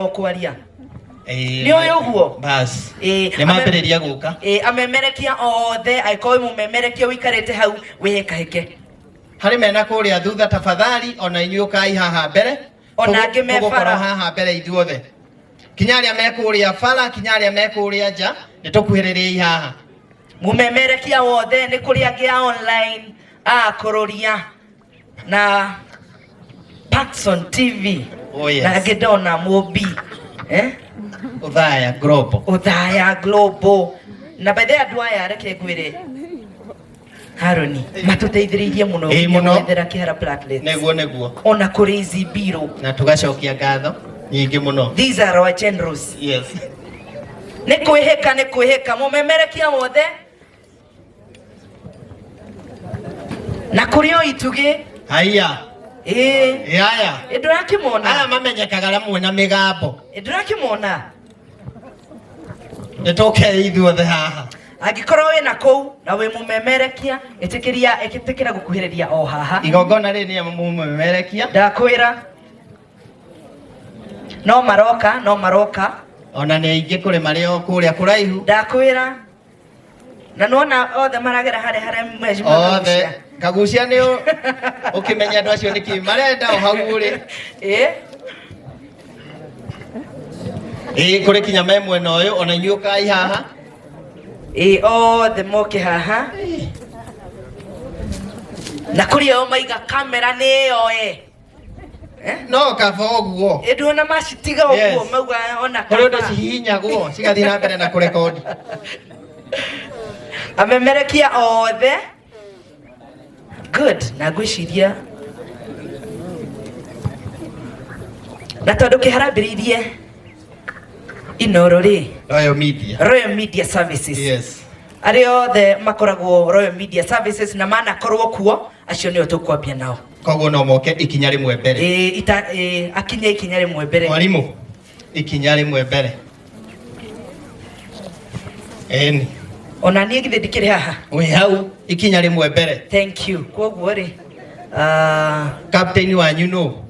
okwaria ni uyu guo bas ni mambiriria guka amemerekia othe aikoi mumemerekia wikarete hau wihekaheke hari mena kuria thutha tafadhali ona inyukai haha mbere ona angi mefara haha mbere ithuothe kinyaria mekuria fara kinyaria mekuria nja nitukuhiriria haha mumemerekia wothe ni kuri angi online kuroria na Paxson TV na ngidona mobi Uthaya Global na by the andũ aya reke ngwire Haroni matuteithiririe muno gwethera Kihara Blacklist neguo ona kuri izi biro na tugacokia ngatho nyingi muno. These are our generals. Yes. Ni kwiheka mumemerekia wothe na kuri o itugi haya yaya ndurakimona aya mamenyekaga ramwe na migambo ndurakimona nitoke ithuothe haha angikorwo wina kou na wi mumemerekia itikiria gukuhiriria o haha igongona ri ni mumemerekia ndakwira no maroka ona ni aingi kuri mario kuria kuraihu ndakwira na nona othe maragera hare mheshimiwa othe kagucia ni ukimenya andu acio niki marenda o hau uri kuri kinya me mwena uyu ona inyukai haha othe moke haha na kuri o maiga kamera ni yo no kaba oguo ndona macitiga oguo mauga ona kuri ndo cihinyagwo cigathii na mbere na kurekodi amemerekia othe good na gwiciria na tondu kiharambiririe Inooro ri Royal Media Services. Yes. Ari othe makoragwo Royal Media Services na manakorwo kuo acio nio tukwambia nao koguo no moke ikinya rimwe mbere akinya ikinya rimwe mbere mwarimu ikinya rimwe mbere ona nie githe ndikire haha we hau ikinya rimwe mbere. Thank you koguo ri captain wanyu no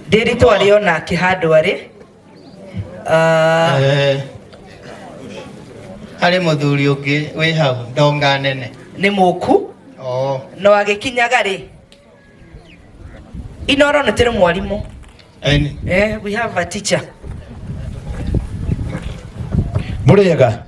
Derito aliona kihado ari hari muthuri ungi we hau ndonga nene ni muku no agikinyaga ri Inooro na tiri mwarimu we have a teacher muriega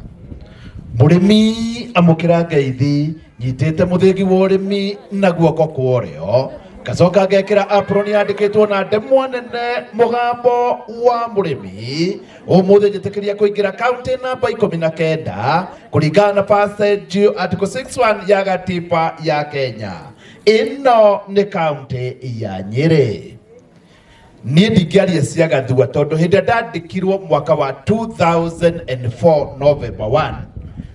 murimi amukira ngeithi nyitite muthingi wa urimi na guoko kworio gacoka ngekira apron yandikitwo na ndemwa nene mugambo wa murimi umuthi njitikiria kuingira county number 19 kuringana na passage article 61 ya gatiba ya Kenya. Ino ni county ya Nyeri. Niĩ ndingĩaria cia Gathua tondu hĩndĩ ndandĩkirwo mwaka wa 2004 November 1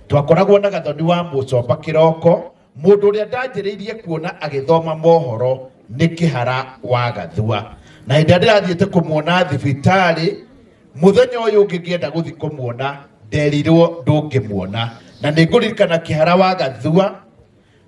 twakoragwo na gathoni wa Mũcomba kĩroko mũndũ ũrĩa ndanjĩrĩirie kuona agĩthoma mohoro nĩ Kihara wa Gathua na hĩndĩ ndĩrathiĩte kũmuona thibitarĩ mũthenya ũyũ ũngĩ ngĩenda gũthiĩ kũmuona nderirwo ndũngĩmuona na nĩ ngũririkana Kihara wa Gathua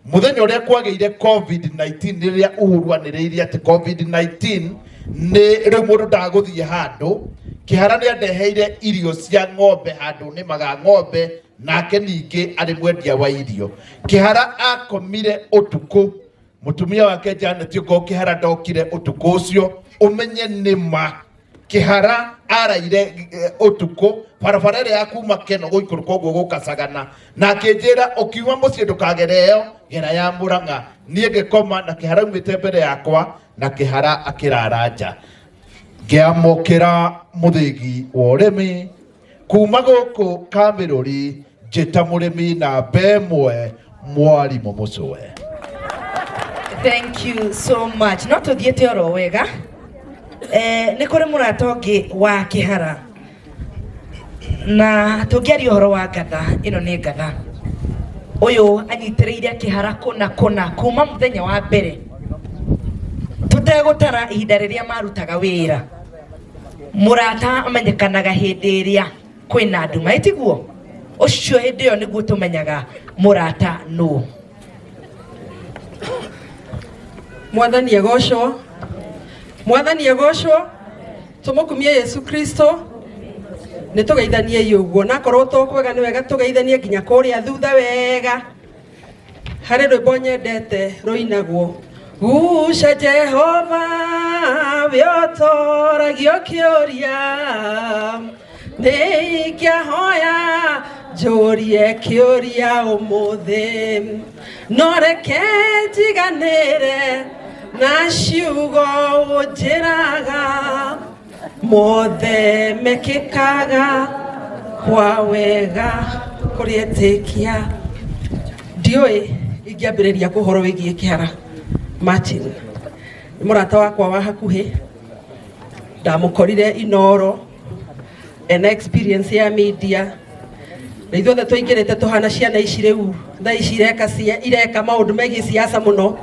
muthenya ũrĩa kwagĩire COVID-19 rĩrĩa uhuruanĩrĩirie atĩ COVID-19 ni rĩu mũndũ ndagũthiĩ handũ Kihara nĩ andeheire irio cia ng'ombe handũ nĩmaga ng'ombe nake ningĩ arĩ mwendia wa irio. Kihara akomire ũtukũ mutumia wake Janet yuko Kihara ndokire ũtukũ ũcio umenye nĩma Kihara araire ũtukũ barabara ĩrĩa ya kuma Keno gũikũrũ koguo gũkacagana na akĩnjĩra ũkiuma mũciĩ ndũkagereo gera ya Mũrang'a niĩ ngĩkoma na Kihara umĩte mbere yakwa na Kihara akĩrara nja ngĩamũkĩra mũthĩgi wa ũrĩmi kuma gũkũ Kamĩrũri njĩta mũrĩmi na mbemwe Mwarimu Mũcũe. Thank you so much. No tuthiĩte oro wega nĩ kũrĩ mũrata ũngĩ wa Kihara na tũngĩaria ũhoro wa Gatha. Ĩno nĩ Gatha ũyũ anyitĩrĩire Kihara kũna kuma mũthenya wa mbere tutegũtara ihinda rĩrĩa marutaga wĩra. Mũrata amenyekanaga hĩndĩ ĩrĩa kwĩna nduma ĩtiguo ũcio hĩndĩ ĩyo nĩguo tũmenyaga mũrata nũ. Mwathani agocwo Mwathani agocwo tumukumie Yesu Kristo nitugeithanie yuguo na korwo tokwega ni wega tugeithanie nginya kuria thutha wega hari rwimbo nyendete ruinagwo Guca Jehova vyotoragio kĩũria nĩingĩhoya njũrie kĩũria ũmũthĩ no reke njiganĩre na ciugo ũnjĩraga mothe mekĩkaga kwa wega kũrĩ etĩkia ndiũĩ ingĩambĩrĩria kũhoro wĩgiĩ Kihara Martin murata wakwa wa hakuhi ndamukorire Inooro ena experience ya media na ithuothe tũingĩrĩte tũhana ciana ici rĩu thaa ici ireka maũndũ megiĩ siasa mũno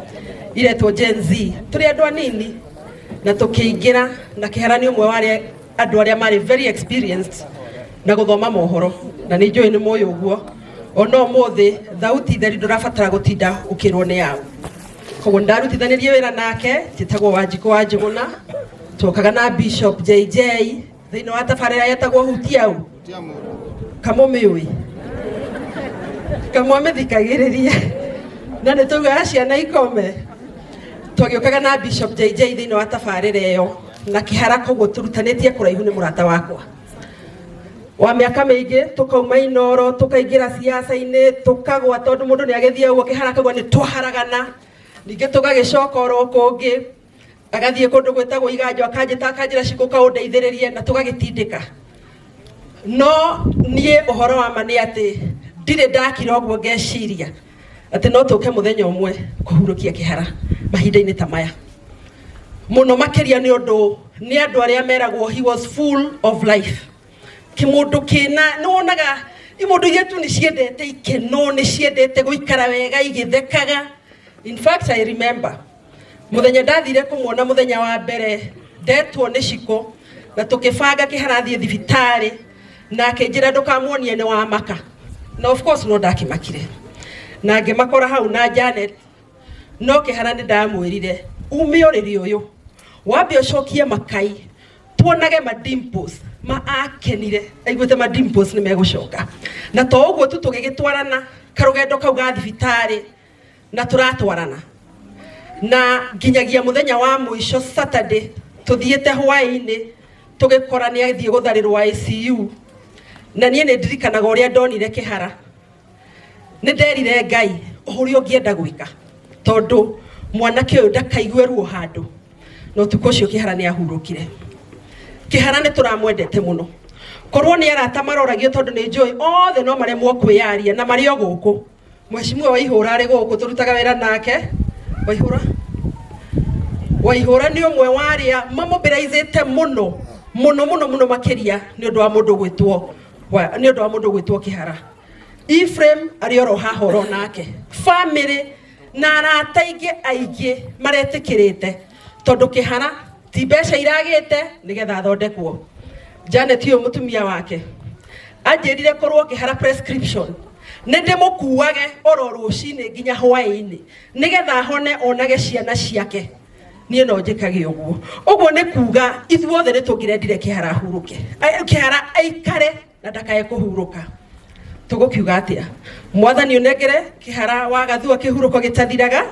iretwo Gen Z tũrĩ andũ anini na tũkĩingĩra na Kihara nĩ ũmwe wa andũ arĩa marĩ very experienced na gũthoma mohoro na nĩ njũĩ nĩ mũĩ ũguo ona ũmũthĩ thauti theri ndũrabatara gũtinda ũkĩrwo nĩ yau koguo ndarutithanirie wĩra nake njĩtagwo Mathiko-ini tũkaga na Bishop JJ thĩinĩ wa tabarĩra yetagwo Hutiau kamũmĩũĩ kamwamĩthikagĩrĩria na nĩ tũgaga ciana ikome tũgĩũkaga na Bishop JJ thĩinĩ wa tabarĩra ĩyo na Kihara koguo tũrutanĩtie kũraihu nĩ mũrata wakwa wa mĩaka mĩingĩ tũkauma Inooro tũkaingĩra siasa-inĩ tũkagwa tondũ mũndũ nĩ agĩthiĩ ũguo Kihara koguo nĩ twaharagana ningĩ tũgagĩcoka oro kũngĩ agathiĩ kũndũ gwĩtagwo iganjo akanjĩra cikũka ũndeithĩrĩrie na tũgagĩtindĩka no niĩ ũhoro wa ma nĩ atĩ ndirĩ ndakira ũguo ngeciria atĩ no tũke mũthenya ũmwe kũhurũkia Kihara mahinda-inĩ ta maya mũno makĩria nĩ ũndũ nĩ andũ arĩa meragwo he was full of life kĩmũndũ kĩna nĩ wonaga imũndũ iria tu nĩ ciendete ikeno nĩ ciendete gũikara wega igĩthekaga. In fact, I remember muthenya ndathire kumuona muthenya wa mbere ndetwo nĩ ciko na tukibanga Kihara thiĩ thibitarĩ na akĩnjĩra ndũkamuonie nĩ wa maka na of course no ndakimakire na ngĩmakora hau na Janet no Kihara nĩ ndamwĩrire umiorĩri ũyũ wambe ũcokie makai tuonage ma dimples ma akenire aiguĩte ma dimples nĩ megũcoka na to ũguo tu tũgĩgĩtwarana karũgendo kau ga thibitarĩ na turatwarana na nginyagia muthenya wa mwico Saturday tuthiĩte hwaĩ-inĩ tũgĩkora nĩ athiĩ gũtharĩrwo ICU na niĩ nĩ ndirikanaga ũrĩa ndonire Kihara nĩ nderire Ngai ũrĩa ũngĩenda gwĩka tondũ mwanake ũyũ ndakaigue ruo handũ no ũtukũ ũcio Kihara nĩ ahurũkire. Kihara nĩ tũramwendete mũno korwo nĩ arata maroragio tondũ nĩ njũĩ othe no maremwo kwĩyaria na marĩ o gũkũ Mheshimiwa Waihũra arĩ gũkũ tũrutaga wĩra nake Waihũra nĩ ũmwe wa arĩa mamobilizĩte mũno makĩria nĩ ũndũ wa mũndũ gwĩtwo Kihara. Ephraim arĩ oro haha oro nake family na arata aingĩ maretĩkĩrĩte tondũ Kihara ti mbeca iragĩte nĩgetha athondekwo. Janet ũyũ mũtumia wake anjĩrire korwo Kihara prescription nende mũkuage oro rũcinĩ nginya hwaĩ-inĩ nĩgetha hone onage ciana ciake niĩ no njĩkage ũguo nĩ kuga ithuothe nĩ tũngĩrendire Kihara ahurũke Kihara aikare na ndakae kũhurũka tũgũkiuga atĩa Mwathani ũnengere Kihara wa Gathua kĩhurũko gĩtathiraga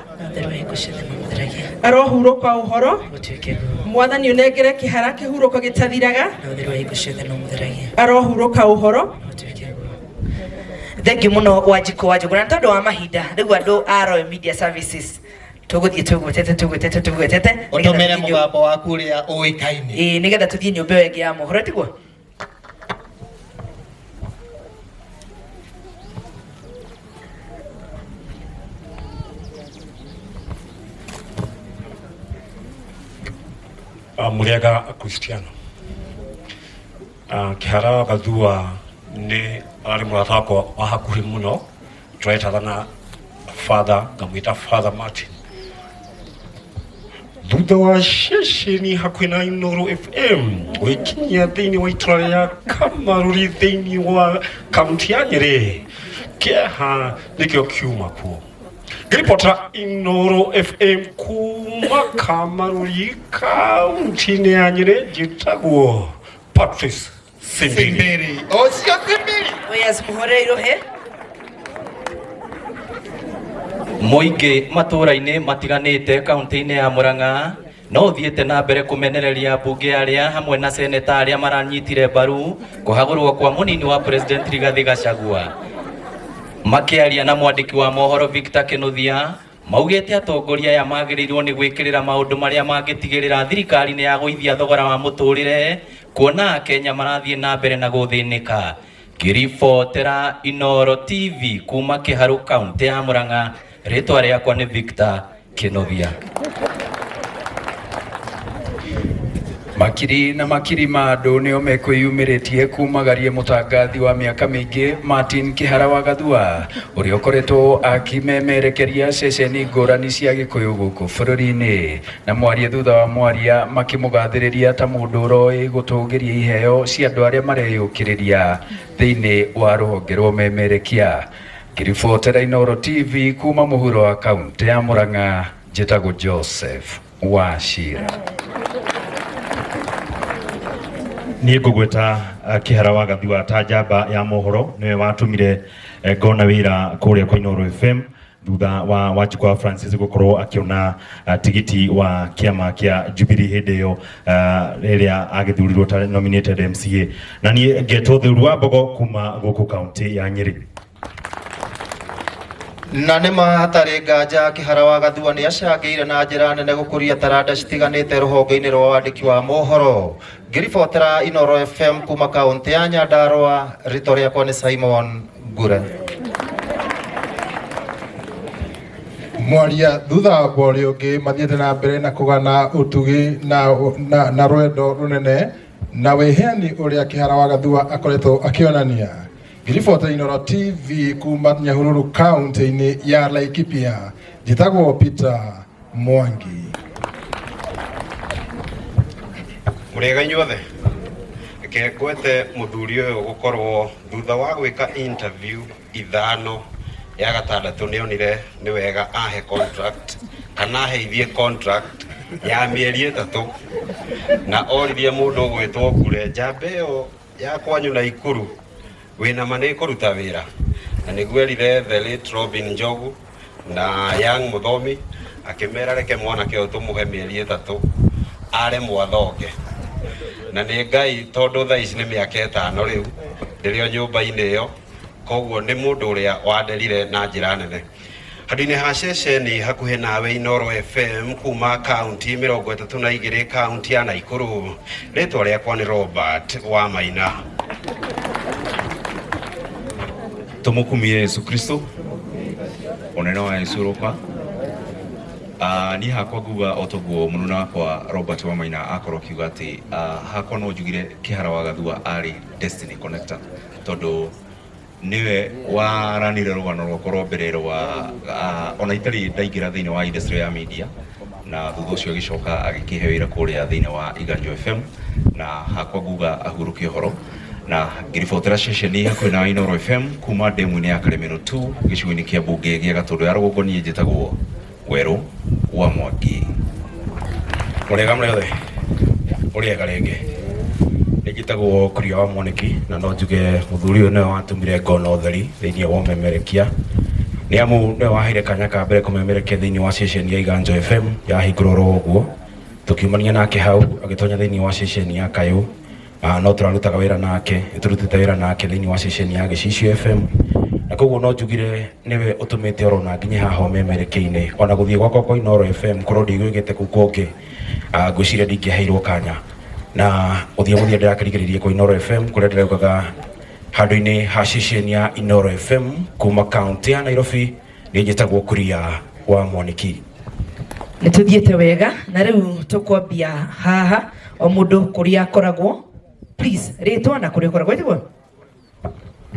arohurũka ũhoro Mwathani ũnengere Kihara kĩhurũko gĩtathiraga arohurũka ũhoro. Thank you muno Wanjikũ na tondũ wa mahinda rĩu andũ a Royal Media Services tũgũthiĩ tũgwetete ũtũmĩre mũgambo waku ũrĩa ũĩkaine nĩgetha tũthiĩ nyũmba ĩyo ĩngĩ ya mohoro tiguo. Muriaga Cristiano Kihara Gathua nĩ arĩ mũrata wakwa wa hakuhĩ mũno tũretana Father ngamwĩta Father Martin thutha wa ceceni hakuhĩ na Inooro FM gwĩkinyia thĩinĩ wa itũra rĩa Kamarũri thĩinĩ wa kaunti ya Nyĩrĩ kĩeha nĩkĩo kiuma kuo Ngiripota Inooro FM kuma Kamaruri kaunti ya Nyeri jitagwo Patrice Simbiri. Osio Simbiri. Oyas muhoreiro he. Moige matura-ini matiganite kaunti-ini ya Murang'a no thiete na mbere kumenereria bunge aria hamwe na seneta aria maranyitire mbaru kuhagurwo kwa munini wa president Rigathi Gachagua. Makiaria na mwandiki wa mohoro Victor Kinuthia maugete atongoria aya magirirwo ni gwikirira maundu maria mangitigirira thirikari ni ya guithia thogora wa muturire kuona Kenya marathie na mbere na guthinika. Ngiribotera Inooro TV kuma Kiharu kaunti ya Murang'a, ritwa riakwa ni Victor Kinuthia. Makiri na makiri ma andû nio mekwiyumiritie kumagarie Mûtangathi wa miaka mingi Martin Kihara wa Gathua uria ukoretwo akimemerekeria ceceni ngũrani cia Gikuyu gũkũ bũrũri-inĩ, na mwaria thutha wa mwaria makimugathĩrĩria ta mũndũ ũroĩ gũtũgĩria iheo cia andũ arĩa mareyũkĩrĩria thĩinĩ wa rũhonge rwa memerekia. Ngiribotera Inooro TV kuma mũhuro wa kaunti ya Murang'a, njĩtagwo Joseph Wachira. Niĩ ngũgweta Kihara wa Gathua ta njamba ya mohoro niwe watumire ngona wira kuria kwa Inooro FM thutha wa Wajikwa Francis gukorwo akiona tigiti wa kiama kia Jubilee hindi yo iria agithurirwo ta nominated MCA, na niĩ ngetwo thurwa mbogo kuma gũkũ kaunti ya Nyeri. Na nĩ mahatarĩ nganja Kihara wa Gathua nĩ acangĩire na njĩra nene gũkũria taranda citiganĩte rũhonge-inĩ rwa wandĩki wa mohoro. Ngiribotera Inooro FM kuma kaunti ya Nyandarua, rĩtwa rĩakwa nĩ Simon Ngure. Mwaria thutha wa ũrĩa ũngĩ mathiĩte na mbere na kũgana ũtugi na rwendo rũnene na wĩheani ũrĩa Kihara wa Gathua akoretwo akĩonania. Ngiribotera Inooro TV kuma Nyahururu kaunti-inĩ ya R.I.P, njĩtagwo Peter Mwangi. Murega inyuothe ke ngwete muthuri uyu gukorwo thutha wa gwika interview ithano ya gatandatũ nĩ onire nĩ wega ahe contract kana aheithie contract ya mĩeri 3 na oririe mũndũ gwĩtwo Ngure, njamba ĩyo ya kwanyu na Ikuru wĩna ma nĩ kũruta wĩra, na nĩguo erire the late Robin Njogu na Young Muthomi akĩmera reke mwanake ũyũ tũmũhe mĩeri 3 are mwathonge, na nĩ Ngai tondũ thaa ici nĩ mĩaka 5 rĩu ndĩrĩ nyũmba-inĩ ĩyo, koguo nĩ mũndũ ũrĩa wanderire na njĩra nene. Handũ-inĩ ha ceceni hakuhĩ nawe Inooro FM kuma kaunti 32 kaunti ya Naikuru, rĩtwa rĩakwa nĩ Robert wa Maina. Tumukumie Yesu Kristo onene wa Yesu roka ni hakwa nguga otoguo mununa wakwa Robert wa Maina akorwo kiuga ati hakwa no njugire Kihara wa Gathua ari destiny connector tondu niwe waranire rugano rwa mbere rwa ona itari ndaingira thiini wa industry ya media, na thutha ucio agicoka agikihe wira kuria thiini wa Iganjo FM, na hakwa nguga ahurukie horo na ngiribotera ceceni hakuhĩ na Inooro FM kuma ndemu-inĩ ya Karemeno 2 gĩcigo-inĩ kĩa mbunge gĩa Gatũndũ ya rũgongo. Niĩ njĩtagwo Werũ wa Mwangi. Mũrega mũrega ũrĩega rĩngĩ. Nĩ njĩtagwo Kuria wa Mwaniki, na no njuge mũthuri ũyũ nĩwe watũmire ngona ũtheri thĩinĩ wa ũmemerekia, nĩ amu nĩwe waheire kanya ka mbere kũmemerekia thĩinĩ wa ceceni ya Iganjo FM yahingũrwo ũguo, tũkiumania nake hau agĩtonya thĩinĩ wa ceceni ya Kayũ. No turarutaga wira nake, turutite wira nake thĩinĩ wa ceceni ya Gĩcicio FM, na koguo no njugire niwe utumite orona nginya haha memerekia-inĩ, ona gũthiĩ gwakwa kwa Inooro FM korwo ndigwĩkĩte kũu kũngĩ ngwĩciria ndingĩheirwo kanya, na gũthiĩ ndĩrakĩrigĩrĩrie kwa Inooro FM kũrĩa ndĩraugaga handũ-inĩ ha ceceni ya Inooro FM kuma kaunti ya Nairobi. Nĩ njĩtagwo Kuria wa Mwaniki. Nĩ tũthiĩte wega, na rĩu tũkwambia haha o mũndũ kũrĩa akoragwo. Please, rĩtwa na kũrĩa ũkoragwo ĩtiguo.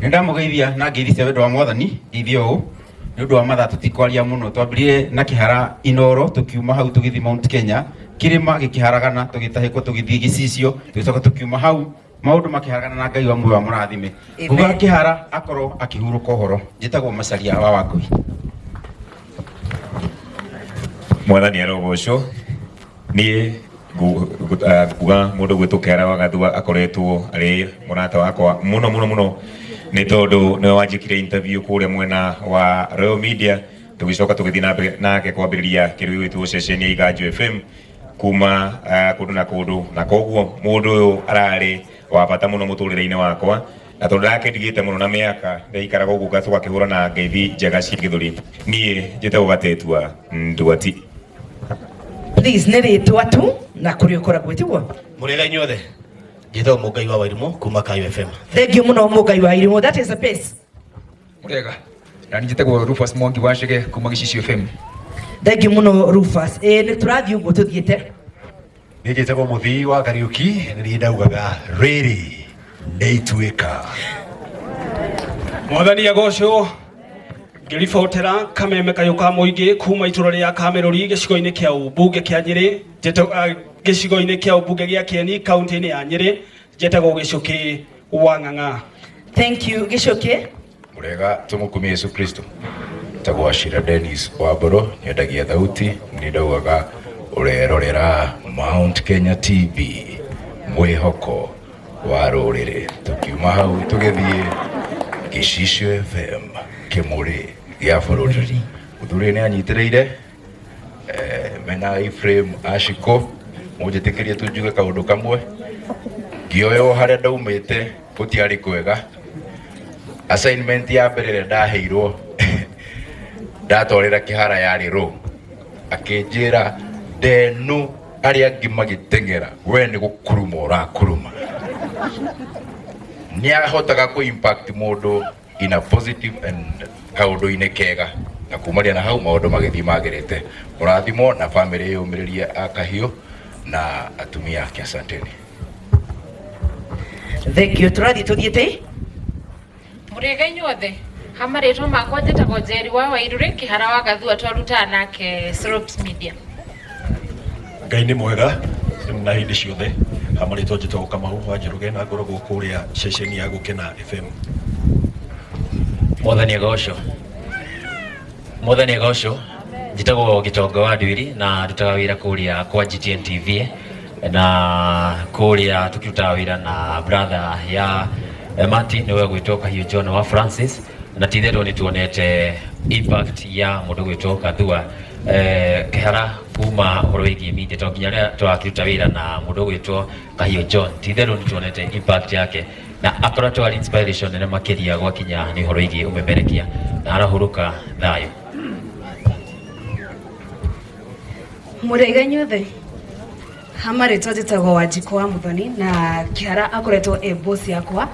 Nĩ ndamũgeithia na ngeithi cia wendo wa Mwathani ngeithi ũũ nĩ ũndũ wa mathaa tũtikwaria mũno. Twambirie na Kihara Inooro, tũkiuma hau tũgĩthiĩ Mount Kenya, kĩrĩma gĩkĩharagana tũgĩtahĩkwo tũgĩthiĩ Gĩcicio, tũgĩcoka tũkiuma hau maũndũ makĩharagana na Ngai wa muoyo wa mũrathime. Kuga Kihara akorwo akĩhurũka ũhoro. Njĩtagwo Macharia wa Wangũi. Mwathani arogocwo nie kuga mundu gwitu Kihara wa Gathua akoretwo ari murata wakwa muno ni tondu ni wanjikire interview kuria mwena wa Royal Media tugicoka tugithii nake kwambiriria kiriu gitwo ceceni ya Iganjo FM kuma kundu na koguo mundu uyu arari wa bata muno muturire-ini wakwa na tondu nake ndigite muno na miaka ndaikaraga uguo Gathua akihura na ngeithi njega cia githuri nie njitagwo Gatetwa Ndûati. Please nä rä twa tu na kå rä å koragwo tiguo må rä ga inyuothe njätagwo må ngai wa Wairimå kuma Kayo FM. Thengiå må no må ngai wa Wairimå, that is the best. må rega na nä njätagwo Rufus Mwangi wa Cege kuma Gicicio FM. Thengiå må no Rufus, nä tå rathiä å guo tå thiä te. Nä njätagwo må thii wa Kariuki nä niä ndaugaga rä nä ituä ka. Mwathani agocwo ngiribotera kameme kayo ka muingi kuma itũra ria Kamerori gicigo-ini kia ubunge kia Nyeri gicigo-ini kia ubunge gia Kieni kaunti-ini ya Nyeri njĩtagwo Gicuki wa Ng'ang'a. Thank you Gicuki. Murega tumukumie Yesu Kristo. Tagwo Ashira Dennis Waboro nyendagia thauti ni ndaugaga urerorera Mount Kenya TV mwihoko wa rũrĩrĩ tukiuma hau tugithie Gicicio FM Kimuri ya bũrũri muthuri ni anyitĩrĩire mena Ephraim Ashiko munjĩtĩkĩrie tunjuge kaũndũ kamwe ngĩoyo harĩa ndaumĩte gũtiarĩ kwega. Assignment ya mbere ndaheirwo ndatwarĩra Kihara yarĩ ro akĩnjĩra ndenu arĩa angĩ magĩteng'era we nĩ gũkuruma ũrakuruma. Niahotaga ku impact mundu in a positive and kaundu-ini kega na kumaria na hau maundu magithii magirite. Murathimo na family yumiririe Akahiũ na atumia ake. Asanteni. Thank you. Turathi tuthiete murega inyuothe hamaritwo makwa njĩtagwo Njeri wa Wairũrĩ Kihara wa Gathua twaruta nake Sropes Media. Ngai nĩ mwega na hindi ciothe hamaritwo njĩtagwo Kamau wa Njĩrũge na ngoragwo kũrĩa ceceni ya Gukena FM. Mwathani agocwo njĩtagwo Gitonga wa Ndwiri na ndutaga wĩra kũrĩa kwa GTN TV na kũrĩa tukirutaga wĩra na brother ya Mati niwe gwĩtwo Kahiũ John wa Francis na titherwo nĩ tuonete impact ya mũndũ gwĩtwo Gathua Kihara kuma ũhoro wĩgiĩ media to nginya rĩrĩa twakiruta wĩra na mũndũ gwĩtwo Kahiũ John titherwo nĩ tuonete impact yake na akoretwo arĩ inspiration nene makĩria gwakinya nĩ ũhoro wĩgiĩ ũmemerekia na arahũrũka thayũ. Mũrega inyuothe hamarĩtwo njĩtagwo Wanjikũ wa Muthoni na Kihara akoretwo boss yakwa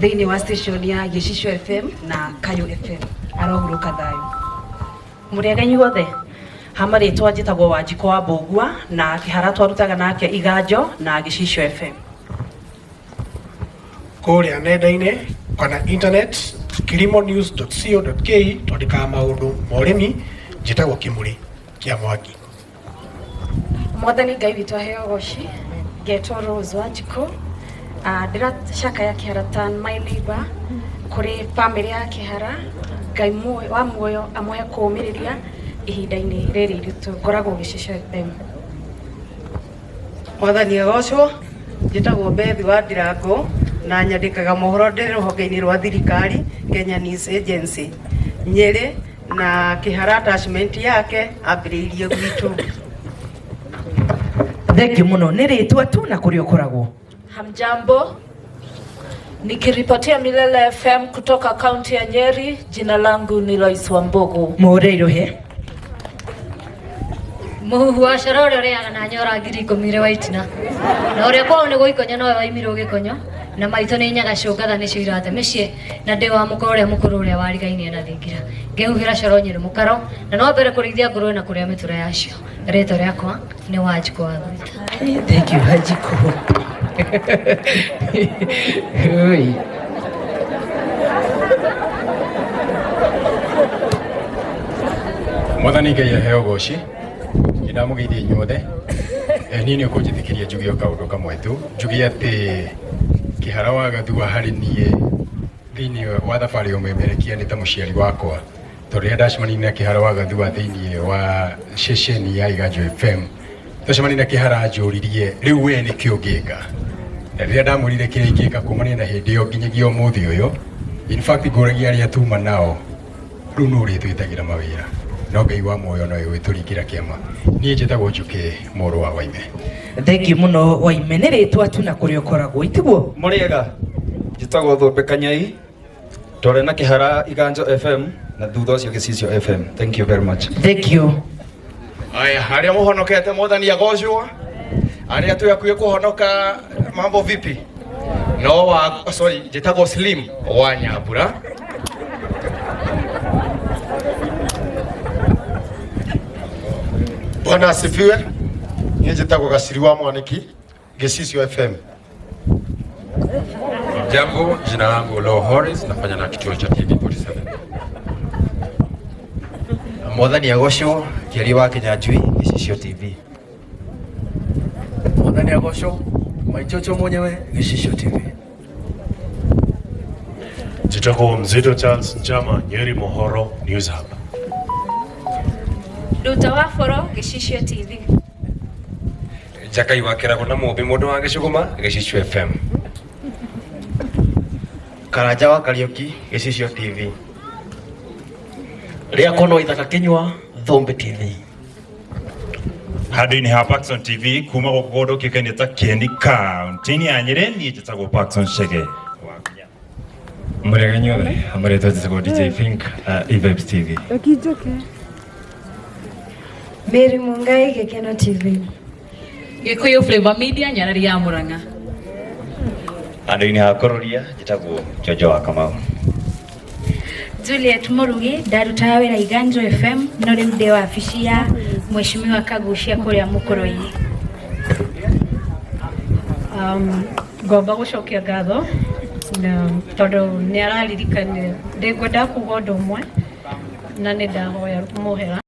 thĩinĩ wa station ya Gicicio FM na Kayo FM arahurũka thayũ. Mũrega inyuothe hamarĩtwo njĩtagwo Wanjikũ wa Mbũgua na Kihara twarutaga nake Iganjo na Gicicio FM. Kũrĩa nenda-inĩ kana internet kilimonews.co.ke twandĩkaga maũndũ ma ũrĩmi njĩtagwo Kimuri kia Mwangi. Mwathani Ngai witũ aheo goci ngetwo Rose Wanjikũ ndĩracakaya Kihara ta my neighbor kũrĩ family ya Kihara Ngai wa muoyo amũhe kũũmĩrĩria ihinda-inĩ rĩrĩ iritũ ngoragwo Gicicio FM. Mwathani agocwo njĩtagwo Bethi wa Ndirango na nyandĩkaga mohoro ndĩ rũhonge-inĩ rwa thirikari Kenya News Agency Nyeri na Kihara attachment yake ambĩrĩirie gwitũ. Thengiũ mũno nĩ rĩtwa tu na kũrĩa ũkoragwo. Hamjambo, nikiripotia Milele FM kutoka kaunti ya Nyeri. Jina langu ni Lois Wambogo. Mũrĩirũhe Mũhuhu wa Shorore ũrĩa na nyora ngiri 10 wa itina na ũrĩa kwao nĩ gũikonyo no waimirwo gĩkonyo na maitũ nĩ nyaga cũngatha nĩcio irate mĩciĩ na ndĩ wa mũkoro ũrĩa mũkũrũ ũrĩa warigainie na thingira ngĩhuhĩra coro Nyeri mũkaro na no mbere kũrĩithia ngũrwe na kũrĩa mĩtura yacio. Rĩtwa rĩakwa nĩ Wanjikũ wa Thwita. Thank you Wanjikũ. Oi. Mwathani Ngai aheo goci ndamũgeithia inyuothe niĩ nĩ ũkũnjĩtĩkĩria njuge kaũndũ kamwe tu njuge atĩ Kihara wa Gathua harĩ niĩ thĩinĩ wa thabarĩ ya ũmemerekia nĩ ta mũciari wakwa Tori ndacemania na Kihara wa Gathua thiini wa ceceni ya Iganjo FM. Twacemania na Kihara njũririe rĩu we nĩkĩ ũngĩka. Na rĩrĩa ndamwĩrire kĩrĩa ingĩka kumania na hĩndĩ ĩyo nginyagia ũmũthĩ ũyũ. In fact ngũragia arĩa tuma nao rĩu no ũrĩtwĩtagĩra mawĩra. No Ngai wa muoyo no wĩtũringĩra kĩama. Niĩ njĩtagwo Njuki mũrũ wa Waime. Thank you muno Waime nĩ rĩtwa tu na kũrĩa ũkoragwo itiguo. Mũrĩega njĩtagwo Thũmbe Kanyai twarĩ na Kihara Iganjo FM na thutha ũcio Gĩcicio FM. Thank you very much. Thank you. Aya harĩa mũhonokete Mwathani agocwo. Arĩa twĩ hakuhĩ kũhonoka mambo vipi? No wa sorry njĩtagwo Slim wa Nyambura. Bwana asifiwe. Niĩ njĩtagwo Gaciri wa Mwaniki Gĩcicio FM. Jambo, jina langu Law Horace, nafanya na kituo cha TV47. Mwathani agocwo Kĩari wa Kĩnyanjui Gĩcicio TV. Mwathani agocwo Mwico mwenyewe Gĩcicio TV. Njĩtagwo Mzito Charles Njama Nyeri Mohoro News Hub. Ruta wa Foro Gĩcicio TV. Jakai wa Kĩrago na Mũmbi mũndũ wa Gĩcuguma Gĩcicio FM. Karanja wa Kariuki Gĩcicio TV. Ria kono ithaka Kinyua Thũmbe TV. Handũ-inĩ ha Paxson TV kuma gũkũ kũndũ kĩũkaine ta Kieni kaunti-inĩ ya Nyĩrĩ niĩ njĩtagwo Paxson Chege. Mũrĩega inyuothe marĩtwa njĩtagwo DJ Pink E-Vibes TV. Murimu Ngai Gĩkeno TV. Gĩkũyũ Flavor Media Nyarari ya Mũrang'a. Handũ-inĩ ha Kũrũria njĩtagwo Jojo wa Kamau. Juliet Murugi ndarutaga wĩra Iganjo FM no rĩu ndĩ wabici ya Mheshimiwa Kagucia kũrĩa Mũkũrũ-inĩ. Ngomba gũcokia ngatho na tondũ nĩ araririkania ndĩngwenda kuga ũndũ ũmwe na nĩ ndahoya mũhera.